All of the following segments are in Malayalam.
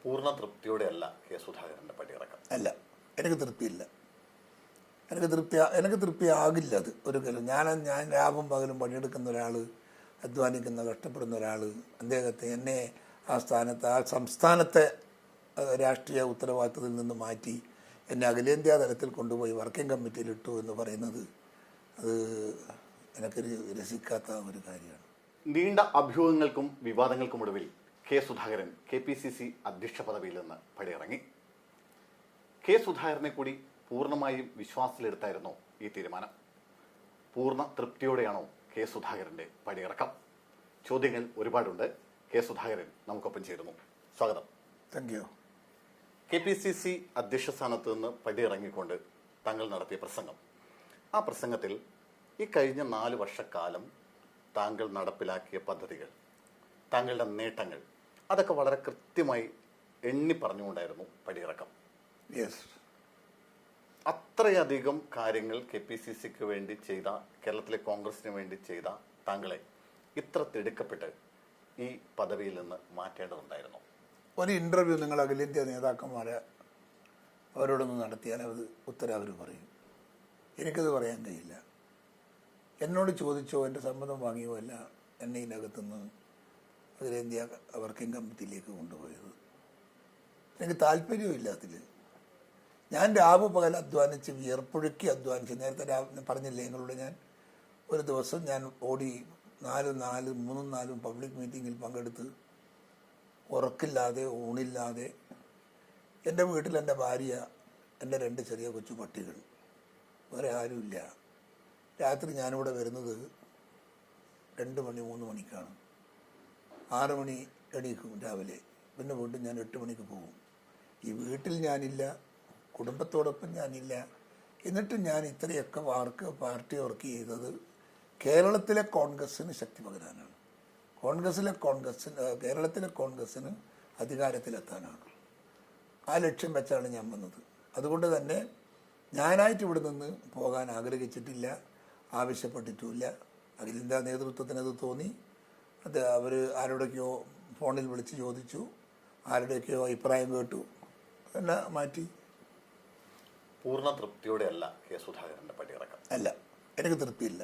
പൂർണ്ണ തൃപ്തിയോടെയല്ല കെ സുധാകരൻ്റെ പടിയിറക്കം. അല്ല, എനിക്ക് തൃപ്തിയില്ല. എനിക്ക് തൃപ്തിയാകില്ല അത് ഒരിക്കലും. ഞാൻ രാവും പകലും പണിയെടുക്കുന്ന ഒരാൾ, അധ്വാനിക്കുന്ന കഷ്ടപ്പെടുന്ന ഒരാൾ, എന്നെ ആ സംസ്ഥാനത്തെ രാഷ്ട്രീയ ഉത്തരവാദിത്തത്തിൽ നിന്ന് മാറ്റി എന്നെ അഖിലേന്ത്യാ തലത്തിൽ കൊണ്ടുപോയി വർക്കിംഗ് കമ്മിറ്റിയിലിട്ടു എന്ന് പറയുന്നത് അത് എനിക്കൊരു രസിക്കാത്ത ഒരു കാര്യമാണ്. നീണ്ട അഭ്യൂഹങ്ങൾക്കും വിവാദങ്ങൾക്കും ഒടുവിൽ കെ സുധാകരൻ KPCC അധ്യക്ഷ പദവിയിൽ നിന്ന് പടിയിറങ്ങി. കെ സുധാകരനെ കൂടി പൂർണ്ണമായും വിശ്വാസത്തിലെടുത്തായിരുന്നോ ഈ തീരുമാനം? പൂർണ്ണ തൃപ്തിയോടെയാണോ കെ സുധാകരൻ്റെ പടിയിറക്കം? ചോദ്യങ്ങൾ ഒരുപാടുണ്ട്. കെ സുധാകരൻ നമുക്കൊപ്പം ചേരുന്നു. സ്വാഗതം. Thank you. KPCC അധ്യക്ഷ സ്ഥാനത്ത് നിന്ന് പടിയിറങ്ങിക്കൊണ്ട് താങ്കൾ നടത്തിയ പ്രസംഗം, ആ പ്രസംഗത്തിൽ ഈ കഴിഞ്ഞ 4 വർഷക്കാലം താങ്കൾ നടപ്പിലാക്കിയ പദ്ധതികൾ, താങ്കളുടെ നേട്ടങ്ങൾ, അതൊക്കെ വളരെ കൃത്യമായി എണ്ണി പറഞ്ഞുകൊണ്ടായിരുന്നു പടിയിറക്കം. യെസ്. അത്രയധികം കാര്യങ്ങൾ KPCCക്ക് വേണ്ടി ചെയ്ത, കേരളത്തിലെ കോൺഗ്രസിന് വേണ്ടി ചെയ്ത താങ്കളെ ഇത്ര തിടുക്കപ്പെട്ട് ഈ പദവിയിൽ നിന്ന് മാറ്റേണ്ടതുണ്ടായിരുന്നു? ഒരു ഇൻ്റർവ്യൂ നിങ്ങൾ അഖിലേന്ത്യാ നേതാക്കന്മാരെ അവരോടൊന്ന് നടത്തിയാൽ അത് ഉത്തരം അവർ പറയും. എനിക്കത് പറയാൻ കഴിയില്ല. എന്നോട് ചോദിച്ചോ എൻ്റെ സമ്മതം വാങ്ങിയോ അല്ല എന്നെ ഇതിനകത്തുനിന്ന് അഖിലേന്ത്യാ വർക്കിംഗ് കമ്മിറ്റിയിലേക്ക് കൊണ്ടുപോയത്. എനിക്ക് താല്പര്യമില്ല അതിൽ. ഞാൻ രാവ് പകൽ അധ്വാനിച്ച് വിയർപ്പൊഴുക്കി അധ്വാനിച്ച്, നേരത്തെ പറഞ്ഞില്ലേ നിങ്ങളോട്, ഞാൻ ഒരു ദിവസം ഞാൻ ഓടി 3-4 പബ്ലിക് മീറ്റിങ്ങിൽ പങ്കെടുത്ത് ഉറക്കില്ലാതെ ഊണില്ലാതെ, എൻ്റെ വീട്ടിൽ എൻ്റെ ഭാര്യ, എൻ്റെ 2 ചെറിയ കൊച്ചു പട്ടികൾ, വേറെ ആരുമില്ല. രാത്രി ഞാനിവിടെ വരുന്നത് 2 മണി 3 മണിക്കാണ്. 6 മണി എണീക്കും രാവിലെ, പിന്നെ വീണ്ടും ഞാൻ 8 മണിക്ക് പോകും. ഈ വീട്ടിൽ ഞാനില്ല, കുടുംബത്തോടൊപ്പം ഞാനില്ല. എന്നിട്ടും ഞാൻ ഇത്രയൊക്കെ പാർട്ടി വർക്ക് ചെയ്തത് കേരളത്തിലെ കോൺഗ്രസ്സിന് ശക്തി പകരാനാണ്, കേരളത്തിലെ കോൺഗ്രസ്സിന് അധികാരത്തിലെത്താനാണ്. ആ ലക്ഷ്യം വെച്ചാണ് ഞാൻ വന്നത്. അതുകൊണ്ട് തന്നെ ഞാനായിട്ട് ഇവിടെ നിന്ന് പോകാൻ ആഗ്രഹിച്ചിട്ടില്ല, ആവശ്യപ്പെട്ടിട്ടുമില്ല. അഖിലേന്ത്യാ നേതൃത്വത്തിനത് തോന്നി. അത് അവർ ആരുടെയൊക്കെയോ ഫോണിൽ വിളിച്ച് ചോദിച്ചു, ആരുടെയൊക്കെയോ അഭിപ്രായം കേട്ടു, എല്ലാം മാറ്റി. പൂർണ്ണ തൃപ്തിയോടെയല്ല കെ സുധാകരൻ്റെ പടിയിറക്കം? അല്ല, എനിക്ക് തൃപ്തിയില്ല.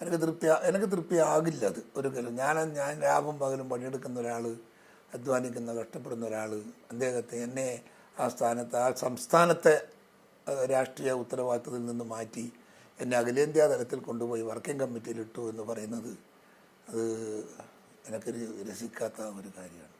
എനിക്ക് തൃപ്തിയാകില്ല അത് ഒരിക്കലും. ഞാൻ രാവും പകലും പണിയെടുക്കുന്ന ഒരാൾ, അധ്വാനിക്കുന്ന കഷ്ടപ്പെടുന്ന ഒരാൾ, എന്നെ ആ സംസ്ഥാനത്തെ രാഷ്ട്രീയ ഉത്തരവാദിത്തത്തിൽ നിന്ന് മാറ്റി എന്നെ അഖിലേന്ത്യാ തലത്തിൽ കൊണ്ടുപോയി വർക്കിംഗ് കമ്മിറ്റിയിലിട്ടു എന്ന് പറയുന്നത് അത് എനിക്കൊരു രസിക്കാത്ത ഒരു കാര്യമാണ്.